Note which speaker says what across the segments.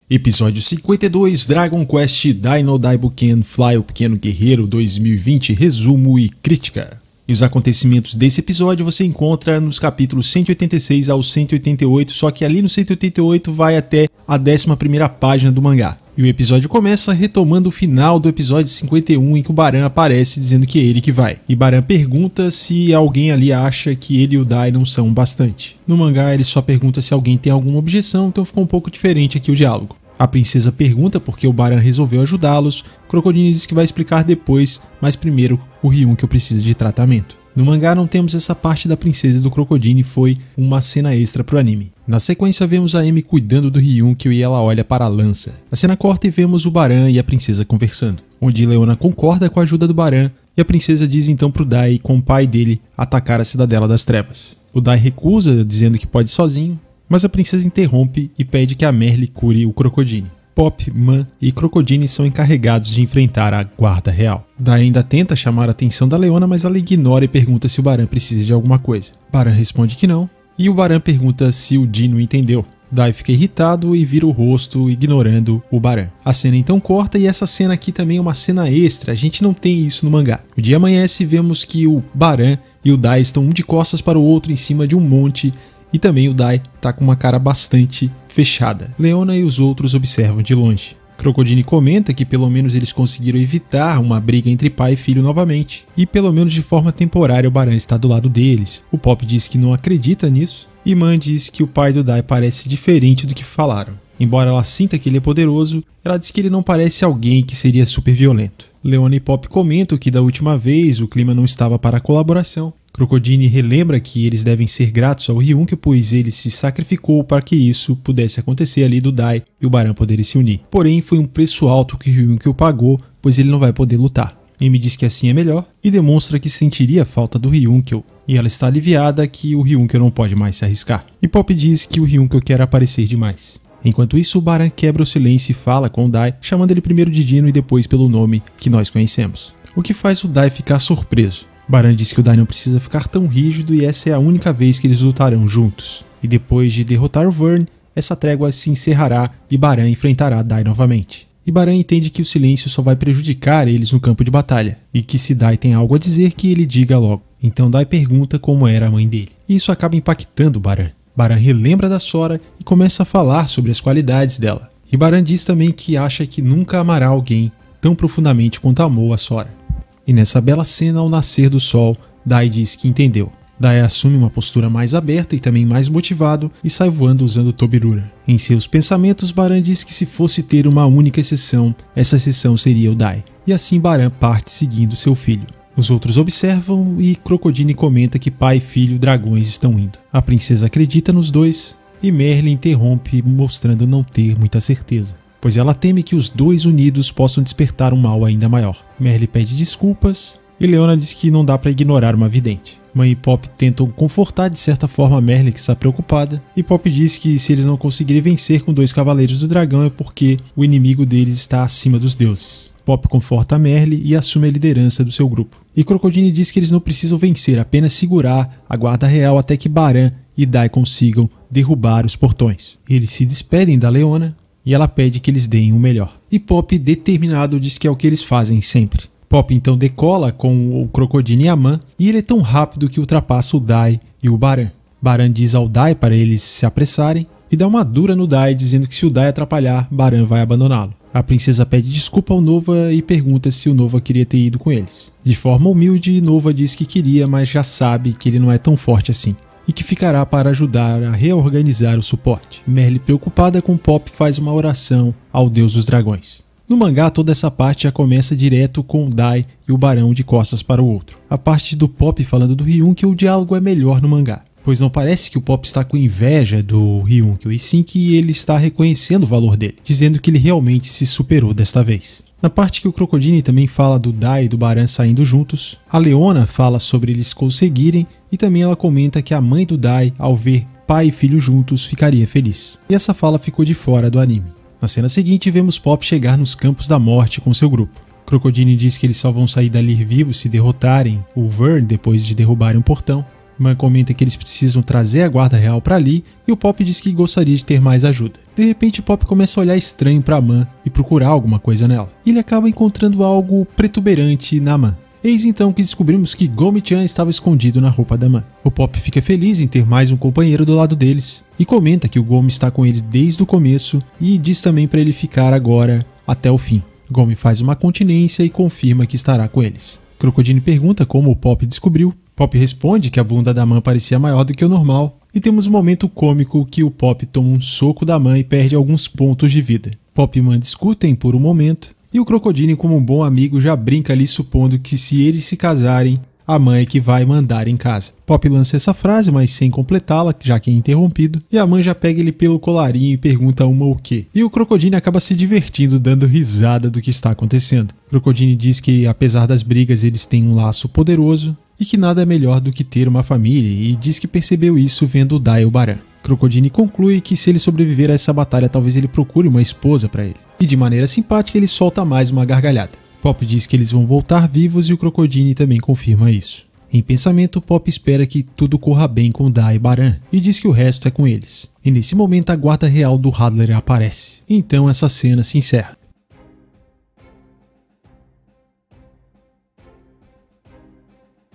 Speaker 1: Episódio 52, Dragon Quest Dino Daibuken Fly, o Pequeno Guerreiro 2020, resumo e crítica. E os acontecimentos desse episódio você encontra nos capítulos 186 ao 188, só que ali no 188 vai até a 11ª página do mangá. E o episódio começa retomando o final do episódio 51, em que o Baran aparece dizendo que é ele que vai. E Baran pergunta se alguém ali acha que ele e o Dai não são bastante. No mangá ele só pergunta se alguém tem alguma objeção, então ficou um pouco diferente aqui o diálogo. A princesa pergunta por que o Baran resolveu ajudá-los, Crocodile diz que vai explicar depois, mas primeiro o Ryunkyo precisa de tratamento. No mangá não temos essa parte da princesa e do Crocodile, foi uma cena extra pro anime. Na sequência vemos a Amy cuidando do Ryunkyo e ela olha para a lança. A cena corta e vemos o Baran e a princesa conversando, onde Leona concorda com a ajuda do Baran e a princesa diz então pro Dai com o pai dele atacar a Cidadela das Trevas. O Dai recusa, dizendo que pode ir sozinho, mas a princesa interrompe e pede que a Merle cure o Crocodile. Pop, Man e Crocodile são encarregados de enfrentar a guarda real. Dai ainda tenta chamar a atenção da Leona, mas ela ignora e pergunta se o Baran precisa de alguma coisa. Baran responde que não, e o Baran pergunta se o Dino entendeu. Dai fica irritado e vira o rosto, ignorando o Baran. A cena então corta, e essa cena aqui também é uma cena extra, a gente não tem isso no mangá. O dia amanhece e vemos que o Baran e o Dai estão um de costas para o outro em cima de um monte, e também o Dai tá com uma cara bastante fechada. Leona e os outros observam de longe. Crocodile comenta que pelo menos eles conseguiram evitar uma briga entre pai e filho novamente, e pelo menos de forma temporária o Baran está do lado deles. O Pop diz que não acredita nisso, e Man diz que o pai do Dai parece diferente do que falaram. Embora ela sinta que ele é poderoso, ela diz que ele não parece alguém que seria super violento. Leona e Pop comentam que da última vez o clima não estava para a colaboração. Crocodile relembra que eles devem ser gratos ao Ryunkyo, pois ele se sacrificou para que isso pudesse acontecer ali do Dai e o Baran poderem se unir. Porém, foi um preço alto que o Ryunkyo pagou, pois ele não vai poder lutar. Amy diz que assim é melhor e demonstra que sentiria falta do Ryunkyo, e ela está aliviada que o Ryunkyo não pode mais se arriscar. E Pop diz que o Ryunkyo quer aparecer demais. Enquanto isso, o Baran quebra o silêncio e fala com o Dai, chamando ele primeiro de Dino e depois pelo nome que nós conhecemos. O que faz o Dai ficar surpreso. Baran diz que o Dai não precisa ficar tão rígido e essa é a única vez que eles lutarão juntos. E depois de derrotar o Vern, essa trégua se encerrará e Baran enfrentará Dai novamente. E Baran entende que o silêncio só vai prejudicar eles no campo de batalha, e que se Dai tem algo a dizer que ele diga logo. Então Dai pergunta como era a mãe dele. E isso acaba impactando Baran. Baran relembra da Sora e começa a falar sobre as qualidades dela. E Baran diz também que acha que nunca amará alguém tão profundamente quanto amou a Sora. E nessa bela cena, ao nascer do sol, Dai diz que entendeu. Dai assume uma postura mais aberta e também mais motivado e sai voando usando Tobirura. Em seus pensamentos, Baran diz que se fosse ter uma única exceção, essa exceção seria o Dai. E assim Baran parte seguindo seu filho. Os outros observam e Crocodile comenta que pai e filho dragões estão indo. A princesa acredita nos dois e Merle interrompe, mostrando não ter muita certeza, pois ela teme que os dois unidos possam despertar um mal ainda maior. Merle pede desculpas e Leona diz que não dá para ignorar uma vidente. Mãe e Pop tentam confortar de certa forma Merle, que está preocupada, e Pop diz que se eles não conseguirem vencer com 2 Cavaleiros do Dragão é porque o inimigo deles está acima dos deuses. Pop conforta Merle e assume a liderança do seu grupo. E Crocodile diz que eles não precisam vencer, apenas segurar a guarda real até que Baran e Dai consigam derrubar os portões. Eles se despedem da Leona e ela pede que eles deem o melhor. E Pop, determinado, diz que é o que eles fazem sempre. Pop então decola com o Crocodile e a Man, e ele é tão rápido que ultrapassa o Dai e o Baran. Baran diz ao Dai para eles se apressarem e dá uma dura no Dai, dizendo que se o Dai atrapalhar, Baran vai abandoná-lo. A princesa pede desculpa ao Nova e pergunta se o Nova queria ter ido com eles. De forma humilde, Nova diz que queria, mas já sabe que ele não é tão forte assim, e que ficará para ajudar a reorganizar o suporte. Merle, preocupada com Pop, faz uma oração ao deus dos dragões. No mangá, toda essa parte já começa direto com o Dai e o Barão de costas para o outro. A parte do Pop falando do Ryunkyo, o diálogo é melhor no mangá, pois não parece que o Pop está com inveja do Ryunkyo, e sim que ele está reconhecendo o valor dele, dizendo que ele realmente se superou desta vez. Na parte que o Crocodile também fala do Dai e do Baran saindo juntos, a Leona fala sobre eles conseguirem, e também ela comenta que a mãe do Dai, ao ver pai e filho juntos, ficaria feliz. E essa fala ficou de fora do anime. Na cena seguinte, vemos Pop chegar nos Campos da Morte com seu grupo. Crocodile diz que eles só vão sair dali vivos se derrotarem o Vern depois de derrubarem um portão. Man comenta que eles precisam trazer a guarda real para ali e o Pop diz que gostaria de ter mais ajuda. De repente, o Pop começa a olhar estranho para Man e procurar alguma coisa nela. E ele acaba encontrando algo protuberante na Man. Eis então que descobrimos que Gomi-chan estava escondido na roupa da Man. O Pop fica feliz em ter mais um companheiro do lado deles e comenta que o Gomi está com ele desde o começo e diz também para ele ficar agora até o fim. Gomi faz uma continência e confirma que estará com eles. Crocodile pergunta como o Pop descobriu. Pop responde que a bunda da Man parecia maior do que o normal. E temos um momento cômico que o Pop toma um soco da Man e perde alguns pontos de vida. Pop e Man discutem por um momento. E o Crocodile, como um bom amigo, já brinca ali supondo que se eles se casarem, a Man é que vai mandar em casa. Pop lança essa frase, mas sem completá-la, já que é interrompido, e a Man já pega ele pelo colarinho e pergunta uma o quê. E o Crocodile acaba se divertindo, dando risada do que está acontecendo. O Crocodile diz que, apesar das brigas, eles têm um laço poderoso e que nada é melhor do que ter uma família, e diz que percebeu isso vendo o Dai e o Baran. Crocodile conclui que se ele sobreviver a essa batalha, talvez ele procure uma esposa para ele. E de maneira simpática ele solta mais uma gargalhada. Pop diz que eles vão voltar vivos e o Crocodile também confirma isso. Em pensamento, Pop espera que tudo corra bem com Dai e Baran e diz que o resto é com eles. E nesse momento a guarda real do Hadler aparece. Então essa cena se encerra.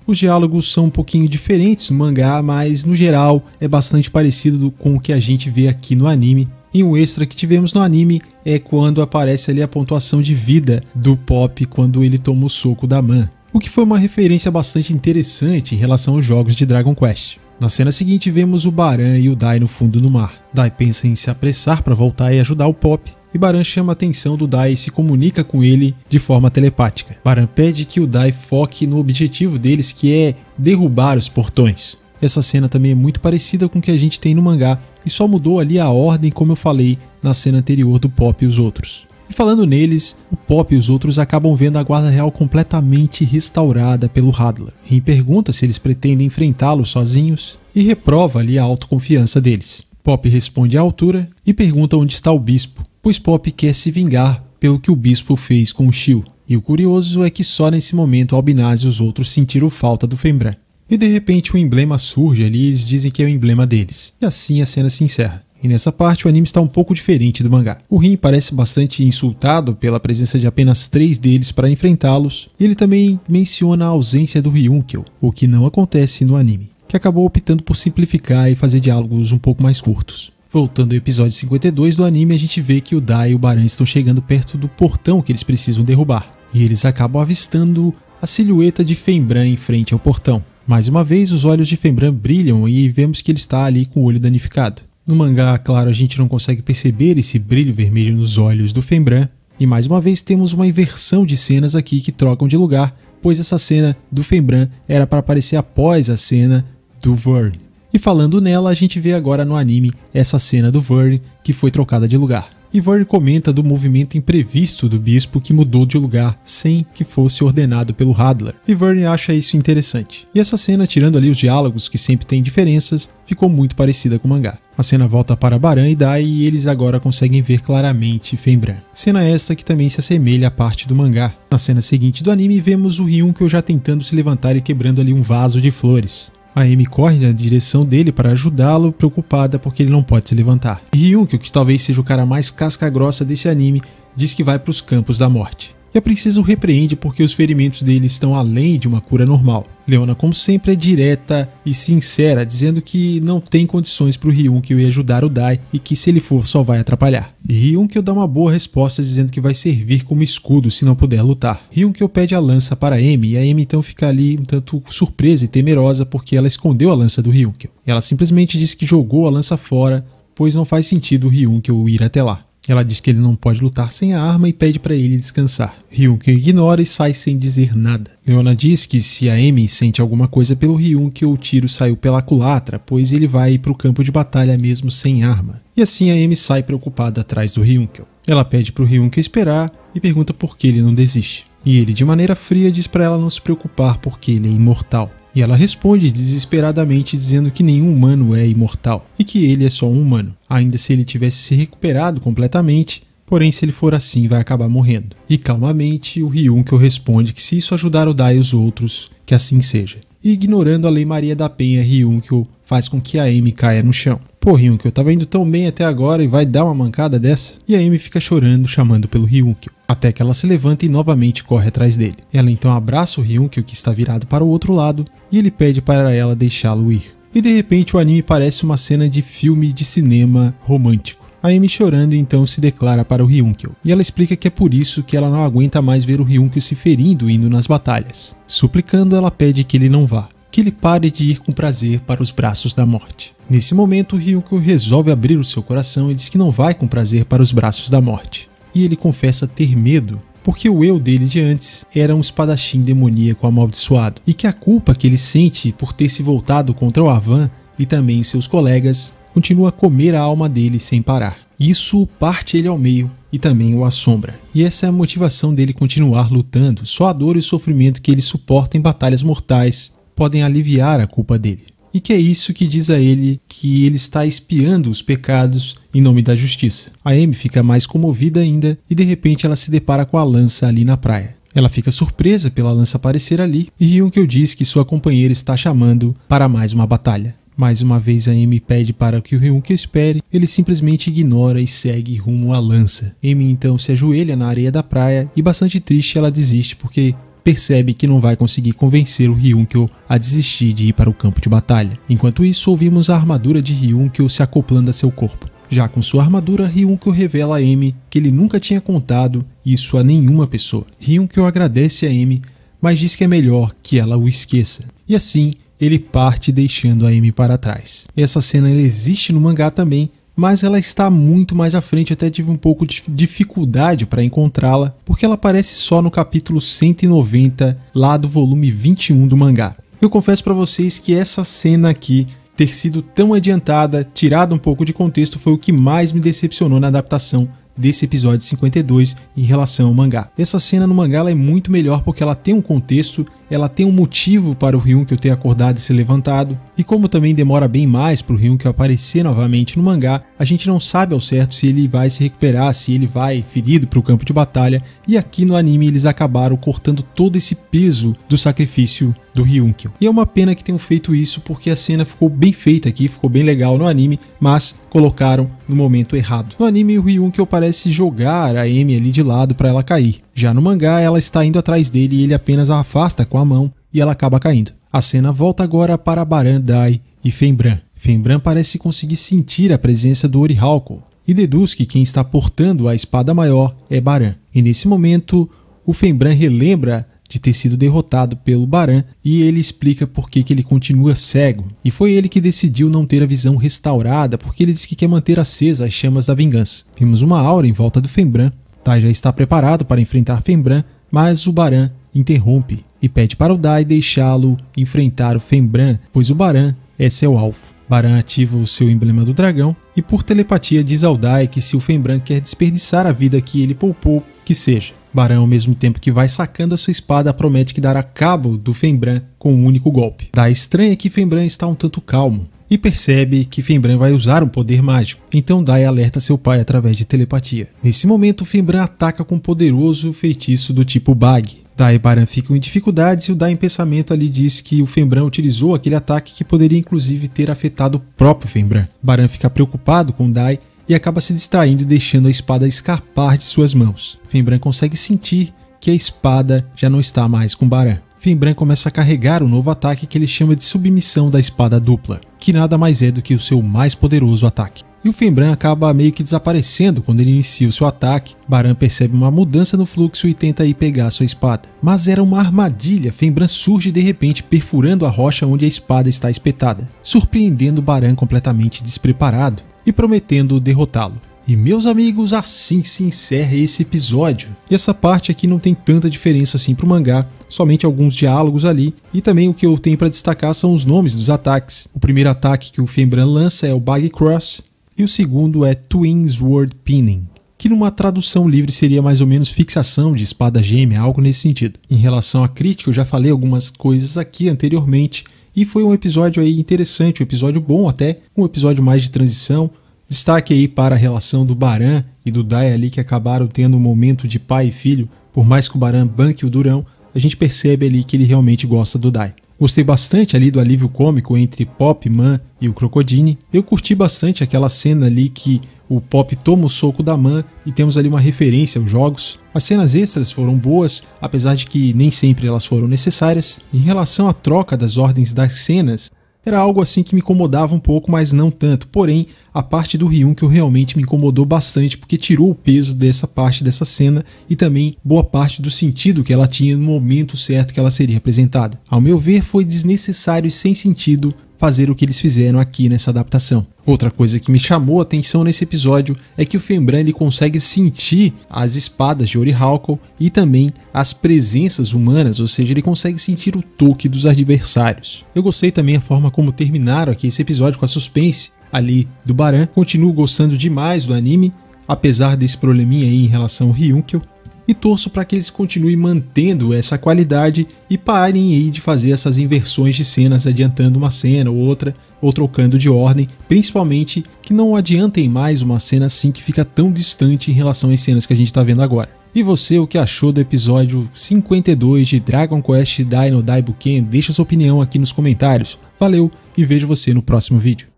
Speaker 1: Os diálogos são um pouquinho diferentes no mangá, mas no geral é bastante parecido com o que a gente vê aqui no anime. E um extra que tivemos no anime é quando aparece ali a pontuação de vida do Pop quando ele toma o soco da Man, o que foi uma referência bastante interessante em relação aos jogos de Dragon Quest. Na cena seguinte vemos o Baran e o Dai no fundo do mar. Dai pensa em se apressar para voltar e ajudar o Pop, e Baran chama a atenção do Dai e se comunica com ele de forma telepática. Baran pede que o Dai foque no objetivo deles, que é derrubar os portões. Essa cena também é muito parecida com o que a gente tem no mangá, e só mudou ali a ordem, como eu falei na cena anterior do Pop e os outros. E falando neles, o Pop e os outros acabam vendo a guarda real completamente restaurada pelo Hadler. Rin pergunta se eles pretendem enfrentá-lo sozinhos e reprova ali a autoconfiança deles. Pop responde à altura e pergunta onde está o bispo, pois Pop quer se vingar pelo que o bispo fez com o Shio. E o curioso é que só nesse momento Albinaz e os outros sentiram falta do Fembran. E de repente um emblema surge ali e eles dizem que é o emblema deles. E assim a cena se encerra. E nessa parte o anime está um pouco diferente do mangá. O Rin parece bastante insultado pela presença de apenas 3 deles para enfrentá-los. E ele também menciona a ausência do Ryunkyo, o que não acontece no anime, que acabou optando por simplificar e fazer diálogos um pouco mais curtos. Voltando ao episódio 52 do anime, a gente vê que o Dai e o Baran estão chegando perto do portão que eles precisam derrubar. E eles acabam avistando a silhueta de Fembran em frente ao portão. Mais uma vez, os olhos de Fembran brilham e vemos que ele está ali com o olho danificado. No mangá, claro, a gente não consegue perceber esse brilho vermelho nos olhos do Fembran. E mais uma vez temos uma inversão de cenas aqui que trocam de lugar, pois essa cena do Fembran era para aparecer após a cena do Vern. E falando nela, a gente vê agora no anime essa cena do Vern que foi trocada de lugar. E Vern comenta do movimento imprevisto do bispo que mudou de lugar sem que fosse ordenado pelo Hadler. E Vern acha isso interessante. E essa cena, tirando ali os diálogos que sempre tem diferenças, ficou muito parecida com o mangá. A cena volta para Baran e Dai e eles agora conseguem ver claramente Fembran. Cena esta que também se assemelha à parte do mangá. Na cena seguinte do anime vemos o Ryunkyo já tentando se levantar e quebrando ali um vaso de flores. A Amy corre na direção dele para ajudá-lo, preocupada porque ele não pode se levantar. E Ryunkyo, que talvez seja o cara mais casca-grossa desse anime, diz que vai para os campos da morte. E a princesa o repreende porque os ferimentos dele estão além de uma cura normal. Leona, como sempre, é direta e sincera, dizendo que não tem condições para o Ryunkyo ir ajudar o Dai e que se ele for só vai atrapalhar. E Ryunkyo dá uma boa resposta dizendo que vai servir como escudo se não puder lutar. Ryunkyo pede a lança para Amy e a Amy então fica ali um tanto surpresa e temerosa porque ela escondeu a lança do Ryunkyo. Ela simplesmente diz que jogou a lança fora, pois não faz sentido o Ryunkyo ir até lá. Ela diz que ele não pode lutar sem a arma e pede para ele descansar. Ryunkyo ignora e sai sem dizer nada. Leona diz que se a Amy sente alguma coisa pelo Ryunkyo, o tiro saiu pela culatra, pois ele vai para o campo de batalha mesmo sem arma. E assim a Amy sai preocupada atrás do Ryunkyo. Ela pede para o Ryunkyo esperar e pergunta por que ele não desiste. E ele, de maneira fria, diz para ela não se preocupar porque ele é imortal. E ela responde desesperadamente dizendo que nenhum humano é imortal e que ele é só um humano, ainda se ele tivesse se recuperado completamente, porém se ele for assim vai acabar morrendo. E calmamente o Ryunkyo responde que se isso ajudar o Dai e os outros, que assim seja. e ignorando a Lei Maria da Penha, Ryunkyo faz com que a Amy caia no chão. Pô, Ryunkyo, tava indo tão bem até agora e vai dar uma mancada dessa? E a Amy fica chorando, chamando pelo Ryunkyo, até que ela se levanta e novamente corre atrás dele. Ela então abraça o Ryunkyo, que está virado para o outro lado, e ele pede para ela deixá-lo ir. E de repente o anime parece uma cena de filme de cinema romântico. A Amy chorando então se declara para o Ryunkyo, e ela explica que é por isso que ela não aguenta mais ver o Ryunkyo se ferindo indo nas batalhas. Suplicando, ela pede que ele não vá, que ele pare de ir com prazer para os braços da morte. Nesse momento, o Ryunkyo resolve abrir o seu coração e diz que não vai com prazer para os braços da morte. E ele confessa ter medo, porque o eu dele de antes era um espadachim demoníaco amaldiçoado, e que a culpa que ele sente por ter se voltado contra o Avan e também os seus colegas continua a comer a alma dele sem parar. Isso parte ele ao meio e também o assombra. E essa é a motivação dele continuar lutando. Só a dor e o sofrimento que ele suporta em batalhas mortais podem aliviar a culpa dele. E que é isso que diz a ele que ele está expiando os pecados em nome da justiça. A Amy fica mais comovida ainda e de repente ela se depara com a lança ali na praia. Ela fica surpresa pela lança aparecer ali e Ryunkyo diz que sua companheira está chamando para mais uma batalha. Mais uma vez a Amy pede para que o Ryunkyo espere, ele simplesmente ignora e segue rumo à lança. Amy então se ajoelha na areia da praia e bastante triste ela desiste porque percebe que não vai conseguir convencer o Ryunkyo a desistir de ir para o campo de batalha. Enquanto isso, ouvimos a armadura de Ryunkyo se acoplando a seu corpo. Já com sua armadura, Ryunkyo revela a Amy que ele nunca tinha contado isso a nenhuma pessoa. Ryunkyo agradece a Amy, mas diz que é melhor que ela o esqueça. E assim, ele parte deixando a Amy para trás. Essa cena ela existe no mangá também, mas ela está muito mais à frente, até tive um pouco de dificuldade para encontrá-la, porque ela aparece só no capítulo 190, lá do volume 21 do mangá. Eu confesso para vocês que essa cena aqui, ter sido tão adiantada, tirada um pouco de contexto, foi o que mais me decepcionou na adaptação desse episódio 52 em relação ao mangá. Essa cena no mangá ela é muito melhor porque ela tem um contexto, ela tem um motivo para o Ryunkyo ter acordado e se levantado, e como também demora bem mais para o Ryunkyo aparecer novamente no mangá, a gente não sabe ao certo se ele vai se recuperar, se ele vai ferido para o campo de batalha, e aqui no anime eles acabaram cortando todo esse peso do sacrifício do Ryunkyo. E é uma pena que tenham feito isso porque a cena ficou bem feita aqui, ficou bem legal no anime, mas colocaram no momento errado. No anime o Ryunkyo parece jogar a Amy ali de lado para ela cair. Já no mangá ela está indo atrás dele e ele apenas a afasta com a mão e ela acaba caindo. A cena volta agora para Baran, Dai e Fenbran. Fenbran parece conseguir sentir a presença do Orihauko e deduz que quem está portando a espada maior é Baran. E nesse momento o Fenbran relembra de ter sido derrotado pelo Baran e ele explica por que ele continua cego. E foi ele que decidiu não ter a visão restaurada porque ele diz que quer manter acesa as chamas da vingança. Vimos uma aura em volta do Fenbran. Dai já está preparado para enfrentar Fenbran, mas o Baran interrompe e pede para o Dai deixá-lo enfrentar o Fenbran, pois o Baran é seu alvo. Baran ativa o seu emblema do dragão e por telepatia diz ao Dai que se o Fenbran quer desperdiçar a vida que ele poupou, que seja. Baran, ao mesmo tempo que vai sacando a sua espada, promete que dará cabo do Fenbran com um único golpe. Dai estranha que Fenbran está um tanto calmo e percebe que Fenbran vai usar um poder mágico, então Dai alerta seu pai através de telepatia. Nesse momento, Fenbran ataca com um poderoso feitiço do tipo Bag. Dai e Baran ficam em dificuldades e o Dai em pensamento ali diz que o Fenbran utilizou aquele ataque que poderia inclusive ter afetado o próprio Fenbran. Baran fica preocupado com Dai e acaba se distraindo e deixando a espada escapar de suas mãos. Fenbran consegue sentir que a espada já não está mais com Baran. Fenbran começa a carregar o novo ataque que ele chama de submissão da espada dupla, que nada mais é do que o seu mais poderoso ataque. E o Fenbran acaba meio que desaparecendo quando ele inicia o seu ataque. Baran percebe uma mudança no fluxo e tenta ir pegar sua espada. Mas era uma armadilha, Fenbran surge de repente perfurando a rocha onde a espada está espetada, surpreendendo Baran completamente despreparado e prometendo derrotá-lo. E meus amigos, assim se encerra esse episódio. E essa parte aqui não tem tanta diferença assim pro mangá, somente alguns diálogos ali, e também o que eu tenho para destacar são os nomes dos ataques. O primeiro ataque que o Fenbran lança é o Bag Cross, e o segundo é Twin Sword Pinning, que numa tradução livre seria mais ou menos fixação de espada gêmea, algo nesse sentido. Em relação à crítica, eu já falei algumas coisas aqui anteriormente, e foi um episódio aí interessante, um episódio bom até, um episódio mais de transição. Destaque aí para a relação do Baran e do Dai ali que acabaram tendo um momento de pai e filho. Por mais que o Baran banque o Durão, a gente percebe ali que ele realmente gosta do Dai. Gostei bastante ali do alívio cômico entre Pop, Man e o Crocodile. Eu curti bastante aquela cena ali que o Pop toma o soco da Man e temos ali uma referência aos jogos. As cenas extras foram boas, apesar de que nem sempre elas foram necessárias. Em relação à troca das ordens das cenas, era algo assim que me incomodava um pouco, mas não tanto. Porém, a parte do Ryunkyo realmente me incomodou bastante, porque tirou o peso dessa parte dessa cena e também boa parte do sentido que ela tinha no momento certo que ela seria apresentada. Ao meu ver, foi desnecessário e sem sentido fazer o que eles fizeram aqui nessa adaptação. Outra coisa que me chamou a atenção nesse episódio é que o Fenbran ele consegue sentir as espadas de Orihauko e também as presenças humanas, ou seja, ele consegue sentir o toque dos adversários. Eu gostei também a forma como terminaram aqui esse episódio com a suspense ali do Baran. Continuo gostando demais do anime, apesar desse probleminha aí em relação ao Ryunkyo. E torço para que eles continuem mantendo essa qualidade e parem aí de fazer essas inversões de cenas, adiantando uma cena ou outra, ou trocando de ordem, principalmente que não adiantem mais uma cena assim que fica tão distante em relação às cenas que a gente está vendo agora. E você, o que achou do episódio 52 de Dragon Quest Dai no Daibuken? Deixa sua opinião aqui nos comentários. Valeu e vejo você no próximo vídeo.